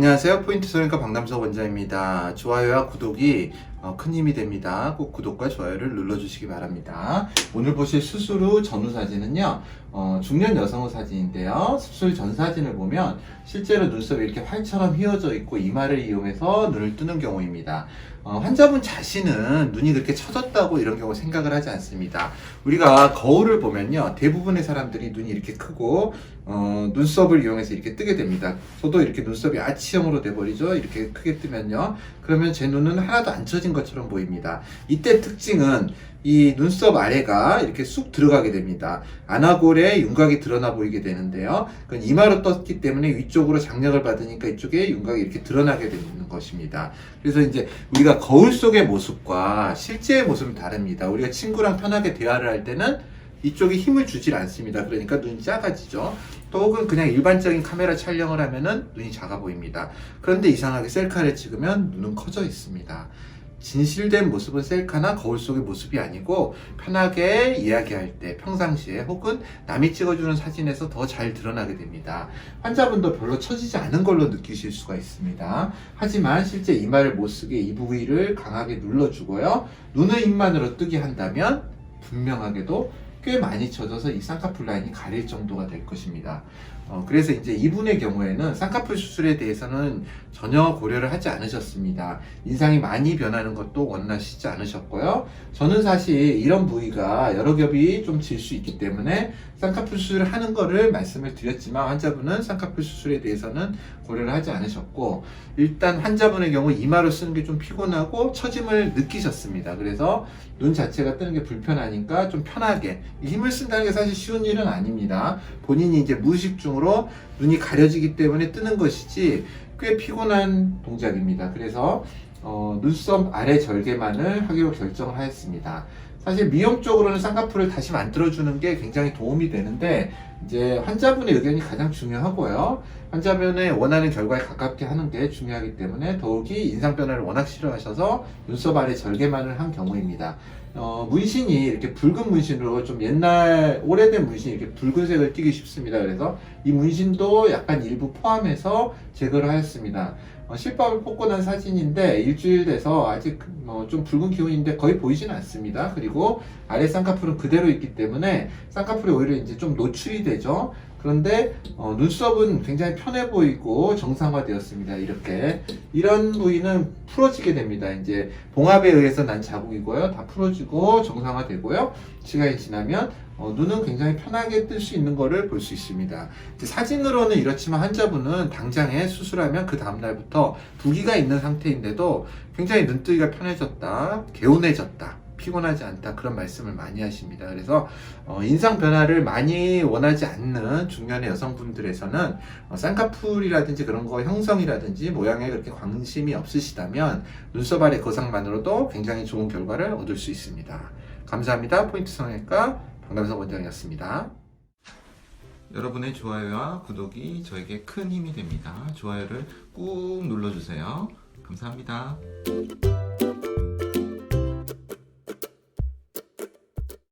안녕하세요. 포인트 성형외과 박남석 원장입니다. 좋아요와 구독이 큰 힘이 됩니다. 꼭 구독과 좋아요를 눌러주시기 바랍니다. 오늘 보실 수술 후 전후 사진은요, 중년 여성의 사진인데요. 수술 전 사진을 보면 실제로 눈썹이 이렇게 활처럼 휘어져 있고 이마를 이용해서 눈을 뜨는 경우입니다. 환자분 자신은 눈이 그렇게 처졌다고 이런 경우 생각을 하지 않습니다. 우리가 거울을 보면요, 대부분의 사람들이 눈이 이렇게 크고 눈썹을 이용해서 이렇게 뜨게 됩니다. 저도 이렇게 눈썹이 아치형으로 돼버리죠. 이렇게 크게 뜨면요, 그러면 제 눈은 하나도 안 처진 것처럼 보입니다. 이때 특징은 이 눈썹 아래가 이렇게 쑥 들어가게 됩니다. 안아골에 윤곽이 드러나 보이게 되는데요. 그건 이마로 떴기 때문에 위쪽으로 장력을 받으니까 이쪽에 윤곽이 이렇게 드러나게 되는 것입니다. 그래서 이제 우리가 거울 속의 모습과 실제의 모습은 다릅니다. 우리가 친구랑 편하게 대화를 할 때는 이쪽에 힘을 주질 않습니다. 그러니까 눈이 작아지죠. 또 혹은 그냥 일반적인 카메라 촬영을 하면은 눈이 작아 보입니다. 그런데 이상하게 셀카를 찍으면 눈은 커져 있습니다. 진실된 모습은 셀카나 거울 속의 모습이 아니고 편하게 이야기할 때, 평상시에 혹은 남이 찍어주는 사진에서 더 잘 드러나게 됩니다. 환자분도 별로 처지지 않은 걸로 느끼실 수가 있습니다. 하지만 실제 이마를 못쓰게 이 부위를 강하게 눌러주고요, 눈의 힘만으로 뜨게 한다면 분명하게도 꽤 많이 쳐져서 이 쌍꺼풀 라인이 가릴 정도가 될 것입니다. 그래서 이제 이분의 경우에는 쌍꺼풀 수술에 대해서는 전혀 고려를 하지 않으셨습니다. 인상이 많이 변하는 것도 원하시지 않으셨고요. 저는 사실 이런 부위가 여러 겹이 좀 질 수 있기 때문에 쌍꺼풀 수술을 하는 거를 말씀을 드렸지만, 환자분은 쌍꺼풀 수술에 대해서는 고려를 하지 않으셨고, 일단 환자분의 경우 이마로 쓰는 게 좀 피곤하고 처짐을 느끼셨습니다. 그래서 눈 자체가 뜨는 게 불편하니까 좀 편하게, 힘을 쓴다는 게 사실 쉬운 일은 아닙니다. 본인이 이제 무의식 중으로 눈이 가려지기 때문에 뜨는 것이지 꽤 피곤한 동작입니다. 그래서 눈썹 아래 절개만을 하기로 결정을 하였습니다. 사실 미용적으로는 쌍꺼풀을 다시 만들어주는 게 굉장히 도움이 되는데, 이제 환자분의 의견이 가장 중요하고요, 환자분의 원하는 결과에 가깝게 하는 게 중요하기 때문에 더욱이 인상 변화를 워낙 싫어하셔서 눈썹 아래 절개만을 한 경우입니다. 문신이 이렇게 붉은 문신으로, 좀 옛날 오래된 문신이 이렇게 붉은색을 띠기 쉽습니다. 그래서 이 문신도 약간 일부 포함해서 제거를 하였습니다. 실밥을 뽑고 난 사진인데 일주일 돼서 아직 좀 붉은 기운인데 거의 보이지는 않습니다. 그리고 아래 쌍꺼풀은 그대로 있기 때문에 쌍꺼풀이 오히려 이제 좀 노출이 되죠. 그런데 눈썹은 굉장히 편해 보이고 정상화되었습니다. 이렇게 이런 부위는 풀어지게 됩니다. 이제 봉합에 의해서 난 자국이고요, 다 풀어지고 정상화되고요, 시간이 지나면 눈은 굉장히 편하게 뜰 수 있는 거를 볼 수 있습니다. 사진으로는 이렇지만 환자분은 당장에 수술하면 그 다음날부터 부기가 있는 상태인데도 굉장히 눈뜨기가 편해졌다, 개운해졌다, 피곤하지 않다, 그런 말씀을 많이 하십니다. 그래서 인상 변화를 많이 원하지 않는 중년의 여성분들에서는 쌍꺼풀이라든지 그런 거 형성이라든지 모양에 그렇게 관심이 없으시다면 눈썹 아래 거상만으로도 굉장히 좋은 결과를 얻을 수 있습니다. 감사합니다. 포인트 성형외과 박남석 원장이었습니다. 여러분의 좋아요와 구독이 저에게 큰 힘이 됩니다. 좋아요를 꾹 눌러주세요. 감사합니다.